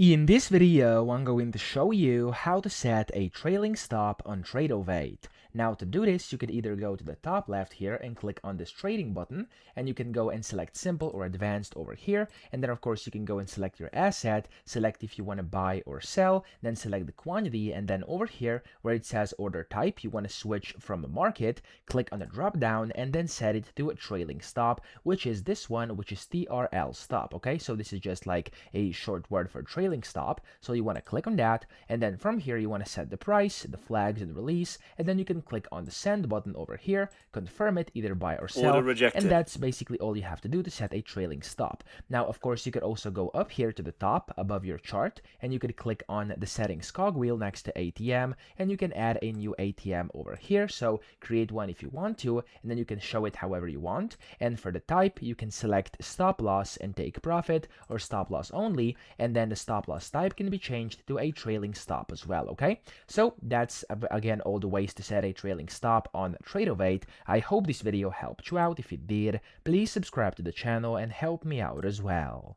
In this video, I'm going to show you how to set a trailing stop on Tradovate. Now to do this, you could either go to the top left here and click on this trading button, and you can go and select simple or advanced over here, and then of course you can go and select your asset, select if you want to buy or sell, then select the quantity, and then over here where it says order type, you want to switch from the market, click on the drop down and then set it to a trailing stop, which is this one, which is TRL stop. Okay, so this is just like a short word for trailing stop. So you want to click on that, and then from here you want to set the price, the flags, and release, and then you can click on the send button over here, confirm it either buy or sell, Order rejected. and that's basically all you have to do to set a trailing stop. Now of course you could also go up here to the top above your chart, and you could click on the settings cogwheel next to ATM, and you can add a new ATM over here. So create one if you want to, and then you can show it however you want. And for the type, you can select stop loss and take profit, or stop loss only, and then the stop loss type can be changed to a trailing stop as well. Okay, so that's again all the ways to set a trailing stop on Tradovate. I hope this video helped you out. If it did, please subscribe to the channel and help me out as well.